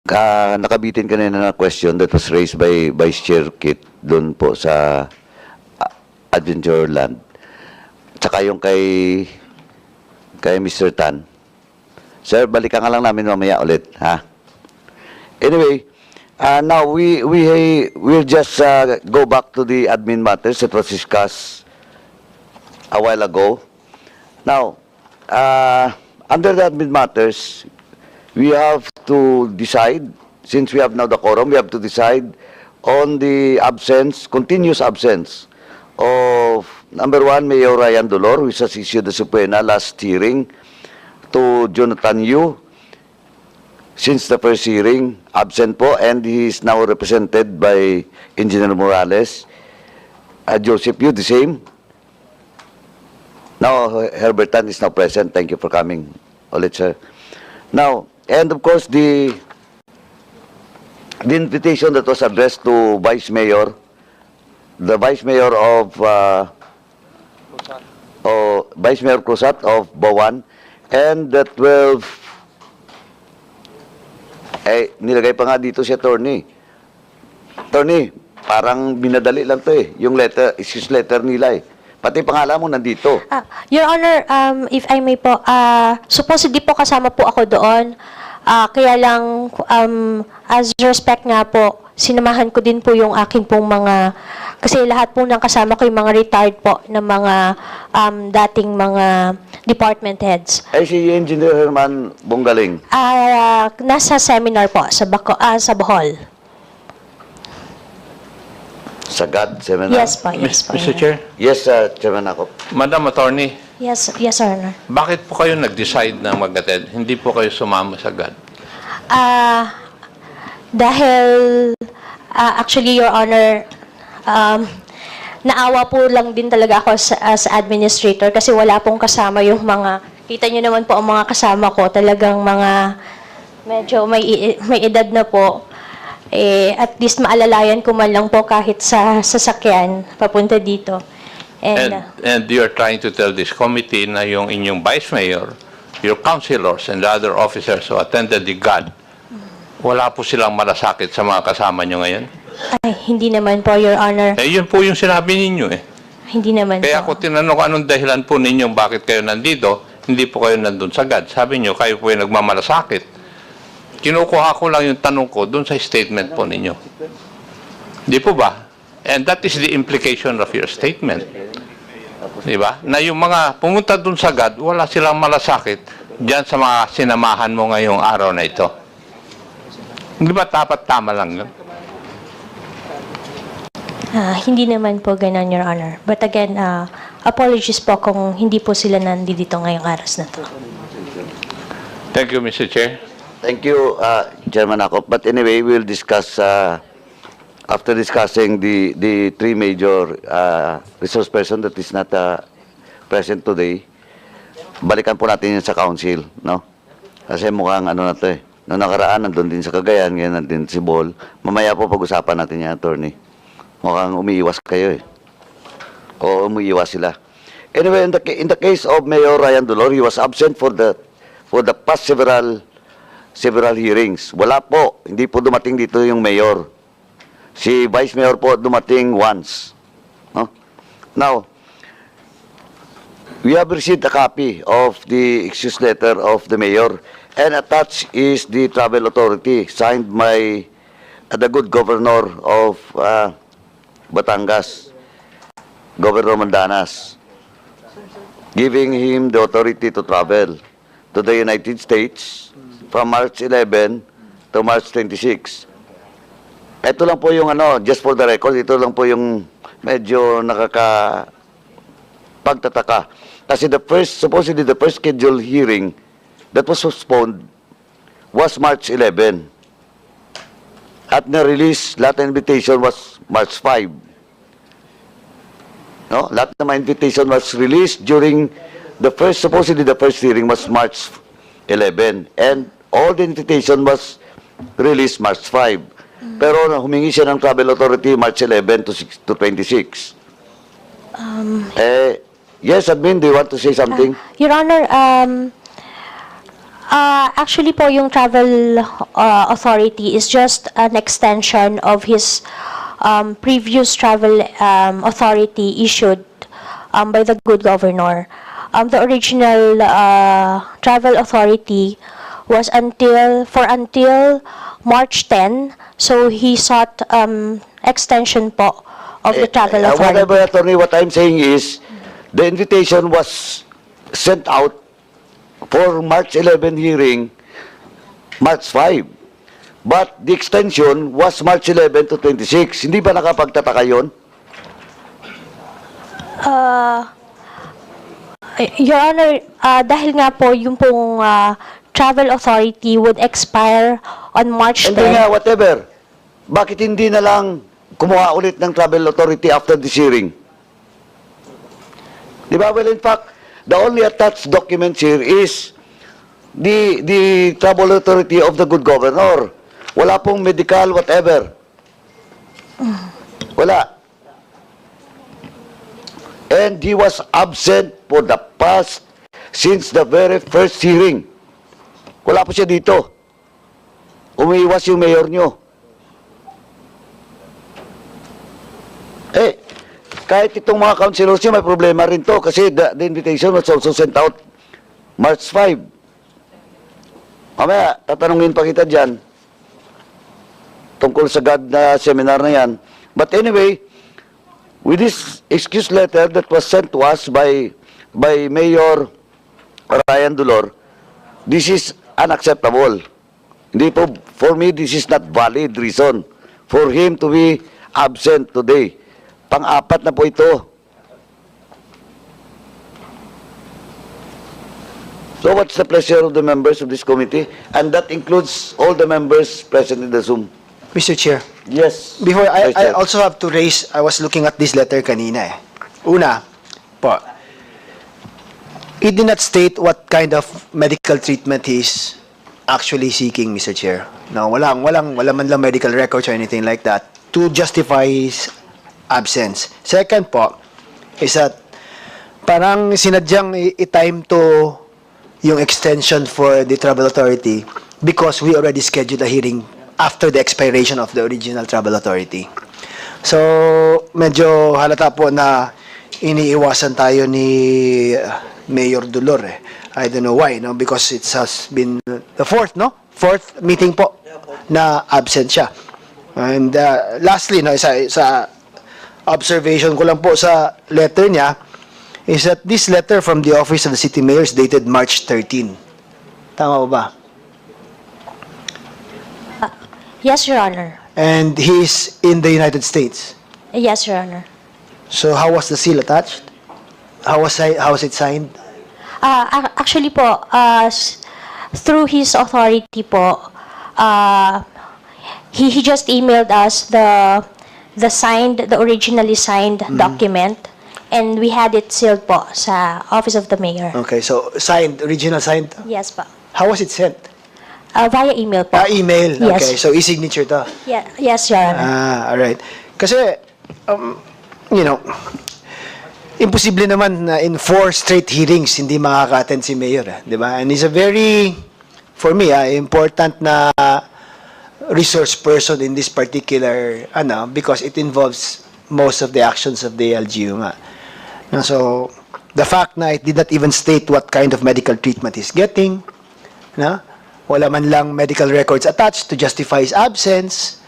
nakabitin kanina na question that was raised by Vice Chair Kit doon po sa Adventureland. Tsaka yung kay Mr. Tan. Sir, balikan ka lang namin mamaya ulit, ha? Anyway, now we'll just go back to the admin matters that was discussed a while ago. Now, under the admin matters, we have to decide, since we have now the quorum, we have to decide on the absence, continuous absence of, number one, Mayor Ryan Dolor, who has issued the subpoena last hearing to Jonathan Yu. Since the first hearing, absent po, and he is now represented by Engineer Morales. Joseph Yu, the same. Now, Herbert Tan is now present. Thank you for coming ulit, sir. Now, and of course, the invitation that was addressed to Vice Mayor, the Vice Mayor of Vice Mayor Cruzat of Bawan, and the 12, nilagay pa nga dito si Attorney. Attorney, parang binadali lang to yung letter, excuse letter nila Pati pangalan mo nandito. Your Honor, if I may po, supposedly po kasama po ako doon. Kaya lang, as respect nga po, sinamahan ko din po yung aking pong mga, kasi lahat po ng kasama ko yung mga retired po ng mga dating mga department heads. Si Engineer Herman Bonggaling. Nasa seminar po sa Bohol. Sagad seminar? Yes po, yes po. Mr. Chair? Yes, Chairman ako. Madam Attorney, Yes, Your Honor. bakit po kayo nag-decide na mag-attend? Hindi po kayo sumama sa GAD? Dahil, actually, Your Honor, naawa po lang din talaga ako as administrator kasi wala pong kasama yung mga, kita nyo naman po ang mga kasama ko, talagang mga medyo may edad na po. At least maalalayan ko man lang po kahit sa sasakyan papunta dito. And you're trying to tell this committee na yung inyong Vice Mayor, your councilors and the other officers who attended the GAD, wala po silang malasakit sa mga kasama nyo ngayon? Ay, hindi naman po, Your Honor. Yun po yung sinabi ninyo Hindi naman Kaya po. ako tinanong ko anong dahilan po ninyo bakit kayo nandito, hindi po kayo nandun sa GAD. Sabi nyo, kayo po yung nagmamalasakit. Kinukuha ko lang yung tanong ko dun sa statement po ninyo. Di po ba? And that is the implication of your statement. Di ba? Na yung mga pumunta dun sa GAD, wala silang malasakit dyan sa mga sinamahan mo ngayong araw na ito. Di ba dapat tama lang yun? Hindi naman po ganun, Your Honor. But again, apologies po kung hindi po sila nandito ngayong aras na to. Thank you, Mr. Chair. Thank you, Chairman Akop. But anyway, we'll discuss, after discussing the three major resource person that is not present today, balikan po natin yun sa council, no? Kasi mukhang ano na to Noong nakaraan, nandun din sa Cagayan, ngayon nandun si Bol. Mamaya po pag-usapan natin yan, Attorney. Mukhang umiiwas kayo O umiiwas sila. Anyway, in the case of Mayor Ryan Dolor, he was absent for the past several hearings. Wala po, hindi po dumating dito yung mayor. Si Vice Mayor po dumating once. No? Now, we have received a copy of the excuse letter of the mayor, and attached is the travel authority signed by the good governor of Batangas, Governor Mandanas, giving him the authority to travel to the United States from March 11 to March 26. Ito lang po yung just for the record, ito lang po yung medyo pagtataka. Kasi supposedly the first scheduled hearing that was postponed was March 11. At na-release, lahat ng invitation was March 5. No? Lahat ng invitation was released during supposedly the first hearing was March 11. And all the invitation was released March 5. Pero humingi siya ng travel authority March 11 to 26. Yes, admin, do you want to say something? Your Honor, Actually po, yung travel authority is just an extension of his previous travel authority issued by the good governor. The original travel authority was until March 10, so he sought extension po of the travel authority. Whatever, attorney, what I'm saying is, the invitation was sent out for March 11 hearing, March 5. But the extension was March 11 to 26. Hindi ba nakapagtataka yun? Your Honor, dahil nga po yung pong travel authority would expire on March 10. Hindi nga, whatever. Bakit hindi na lang kumuha ulit ng travel authority after this hearing? Di ba? Well, in fact, the only attached documents here is the travel authority of the good governor. Wala pong medical, whatever. Wala. And he was absent for the past, since the very first hearing. Wala po siya dito. Umiiwas yung mayor nyo. Kahit itong mga councilors nyo, may problema rin to kasi the invitation was also sent out March 5. Mamaya, tatanungin pa kita dyan tungkol sa GAD na seminar na yan. But anyway, with this excuse letter that was sent to us by Mayor Ryan Dolor, this is unacceptable. Hindi po, for me, this is not valid reason for him to be absent today. Pang-apat na po ito. So what's the pleasure of the members of this committee? And that includes all the members present in the Zoom. Mr. Chair, Yes. before I Vice Chair. also have to raise, I was looking at this letter kanina eh. Una, po, it did not state what kind of medical treatment he is actually seeking, Mr. Chair. No, wala man lang medical records or anything like that to justify his absence. Second po, is that parang sinadyang i-time to yung extension for the travel authority because we already scheduled a hearing after the expiration of the original travel authority. So, medyo halata po na iniiwasan tayo ni Mayor Dolor eh. I don't know why, no? Because it has been the fourth meeting po na absent siya. And lastly, no, sa observation ko lang po sa letter niya is that this letter from the office of the city mayor is dated March 13. Tama ba? Yes, Your Honor. And he's in the United States. Yes, Your Honor. So how was the seal attached? How was it signed? Actually po, through his authority po, he just emailed us the originally signed document, and we had it sealed po sa office of the mayor. Okay, so signed, original signed. Yes po. How was it sent? Via email po. Email. Yes. Okay, so e-signature to. Yes, Your Honor. All right. Kasi, imposible naman na in 4 straight hearings hindi makaka-attend si Mayor, di ba? And he's a very, for me, important na resource person in this particular, because it involves most of the actions of the LGU nga. So, the fact na it did not even state what kind of medical treatment he's getting, wala man lang medical records attached to justify his absence,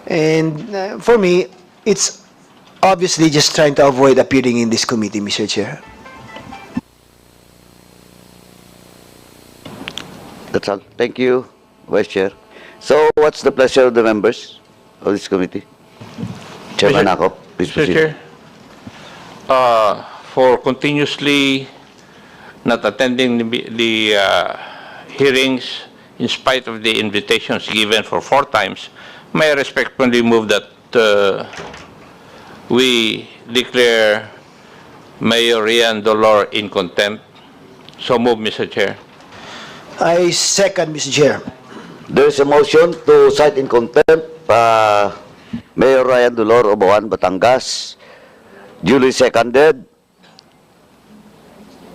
and for me, it's obviously just trying to avoid appearing in this committee, Mr. Chair. That's all. Thank you, Vice Chair. So, what's the pleasure of the members of this committee? Chairman Akop, please Mr. proceed. Chair, for continuously not attending the hearings in spite of the invitations given for 4 times, may I respectfully move that we declare Mayor Ryan Dolor in contempt. So move, Mr. Chair. I second, Mr. Chair. There is a motion to cite in contempt Mayor Ryan Dolor, Obuan, Batangas. Duly seconded.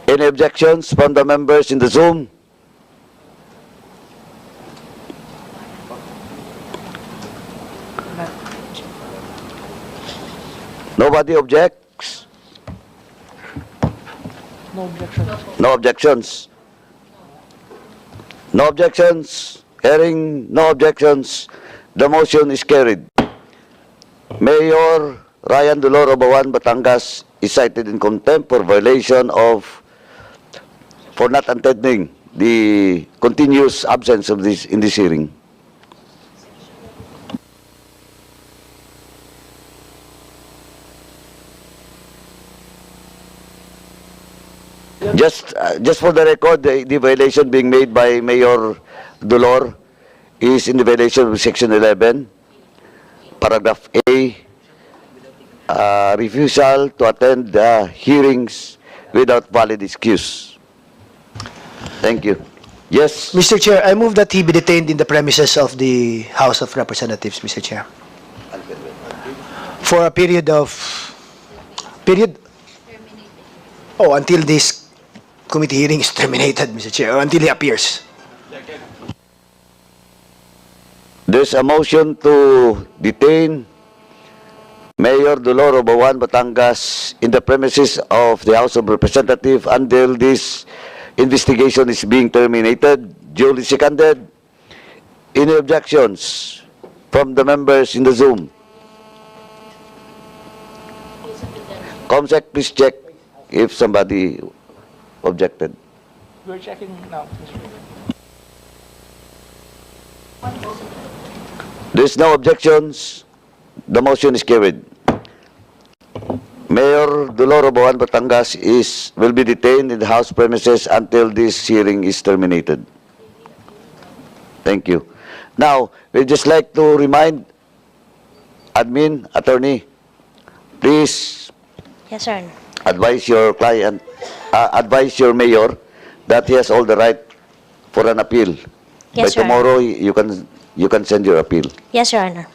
Any objections from the members in the Zoom? Nobody objects? No objections. No objections. Hearing no objections, the motion is carried. Mayor Ryan Doloro Bawan, Batangas is cited in contempt for violation for not attending the continuous absence of this in this hearing. Just for the record, the violation being made by Mayor Dolor is in the violation of Section 11, Paragraph A, refusal to attend hearings without valid excuse. Thank you. Yes, Mr. Chair, I move that he be detained in the premises of the House of Representatives, Mr. Chair. For a period of... Oh, until this committee hearing is terminated, Mr. Chair, or until he appears. there's a motion to detain Mayor Doloro Bawan, Batangas in the premises of the House of Representatives until this investigation is being terminated. Duly seconded. Any objections from the members in the Zoom? Comsec, please check if somebody objected. We're checking now. There's no objections. The motion is carried. Mayor Doloro Bawan, Batangas will be detained in the House premises until this hearing is terminated. Thank you. Now, we'd just like to remind admin, attorney, please Yes, sir. advise your client, advise your mayor that he has all the right for an appeal. By Yes, Your Honor. tomorrow, you can send your appeal. Yes, Your Honor.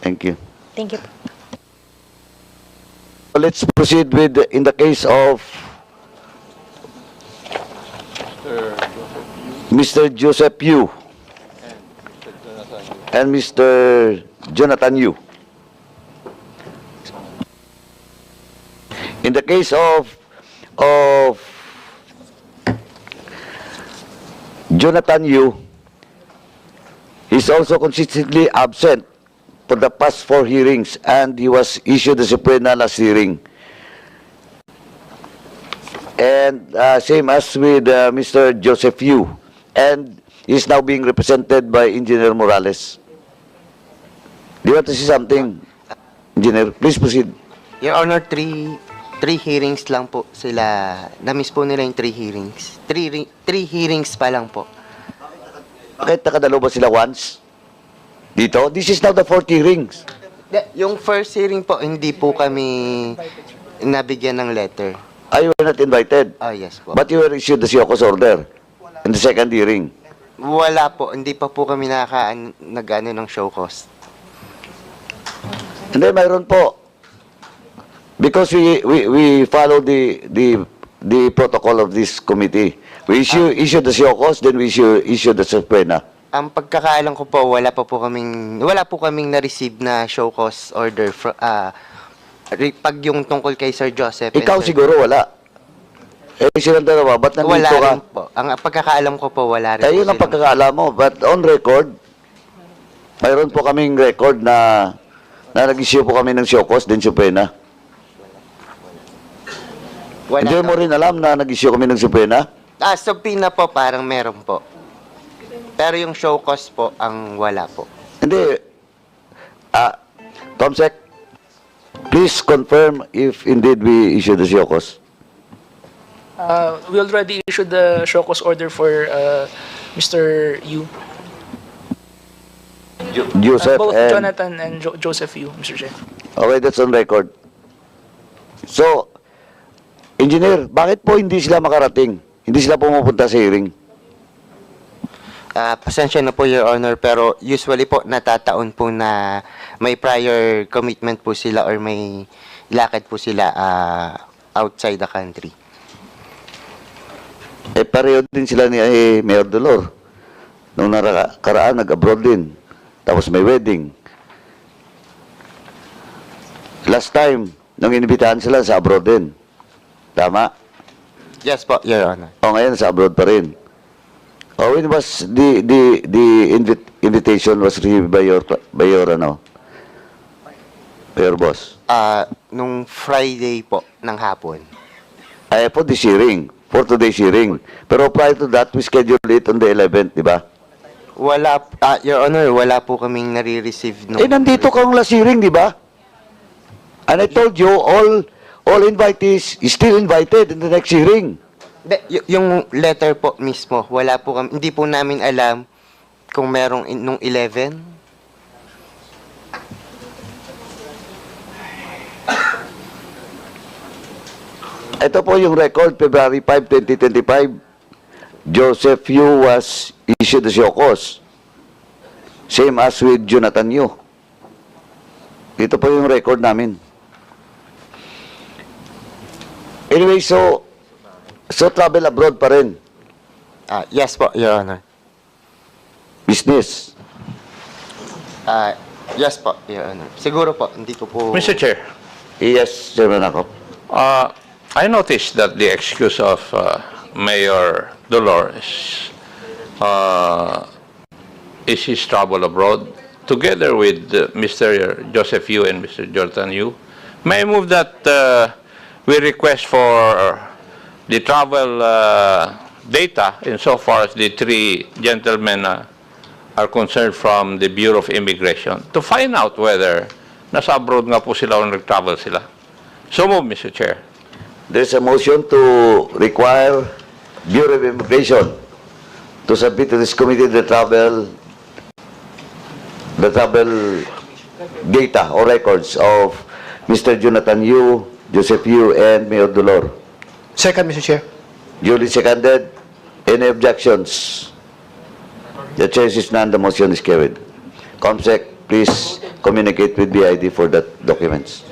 Thank you. Thank you. Let's proceed with, in the case of Mr. Joseph Yu and Mr. Jonathan Yu. In the case of Jonathan Yu, he's also consistently absent for the past 4 hearings, and he was issued a subpoena last hearing. And same as with Mr. Joseph Yu, and he's now being represented by Engineer Morales. Do you want to say something, Engineer? Please proceed. Your Honor, three hearings lang po sila. Na-miss po nila yung 3 hearings. Three hearings pa lang po. Bakit nakadalo ba sila once? Dito? This is now the 4th hearings. Yung first hearing po, hindi po kami nabigyan ng letter. You were not invited. Oh, yes po. But you were issued the Siokos order in the 2nd hearing. Wala po. Hindi pa po kami nag-ano ng show cause. Hindi, mayroon po. Because we follow the protocol of this committee. We issue the Siokos, then we issue the subpoena. Ang pagkakaalam ko po, wala po kaming na-receive na show cause order pag yung tungkol kay Sir Joseph. Ikaw siguro wala. Silang dalawa, ba't Wala nandito ka? rin po. Ang pagkakaalam ko po, wala rin Ayun ang silang- pagkakaalam mo. But on record, mayroon po kaming record na nag-issue po kami ng Siokos, then subpoena. Wala Hindi daw. mo rin alam na nag-issue kami ng subpoena? Subpoena po, parang meron po. Pero yung show cause po, ang wala po. Hindi. Comsec, please confirm if indeed we issue the Siokos. We already issued the show cause order for Mr. Yu. Joseph Both and... Jonathan and Joseph Yu, Mr. Chair. Okay, that's on record. So, Engineer, bakit po hindi sila makarating? Hindi sila pumupunta sa hearing? Pasensya na po, Your Honor, pero usually po natataon po na may prior commitment po sila or may lakad po sila outside the country. Pareho din sila ni Mayor Dolor. Nung nakaraan, nag-abroad din. Tapos may wedding. Last time, nung inibitahan sila sa abroad din. Tama? Yes po, Your Honor. O ngayon, sa abroad pa rin. O when was the invitation was received by your boss? Nung Friday po ng hapon. Ay, for this hearing. For today's hearing. Pero prior to that, we scheduled it on the 11th, di ba? Wala, Your Honor, wala po kaming nare-receive nung... Eh, nandito kang last hearing, di ba? And I told you, all invitees is still invited in the next hearing. Yung letter po mismo, wala po kami, hindi po namin alam kung merong nung 11. Ito po yung record, February 5, 2025. Joseph Yu was issued the show cause. Same as with Jonathan Yu. Ito po yung record namin. Anyway, so travel abroad pa rin. Yes po, Your Honor. Business. Yes po, Your Honor. Siguro po, hindi ko po... Mr. Chair, Yes, Chairman ako. I noticed that the excuse of Mayor Dolores is his travel abroad, together with Mr. Joseph Yu and Mr. Jordan Yu. May I move that we request for the travel data insofar as the three gentlemen are concerned from the Bureau of Immigration to find out whether nasa abroad nga po sila o nag-travel sila. So move, Mr. Chair. There's a motion to require Bureau of Immigration to submit to this committee the travel data or records of Mr. Jonathan Yu, Joseph Yu, and Mayor Dolor. Second, Mr. Chair. Duly seconded. Any objections? The chair is none. The motion is carried. COMSEC, please communicate with BID for that documents.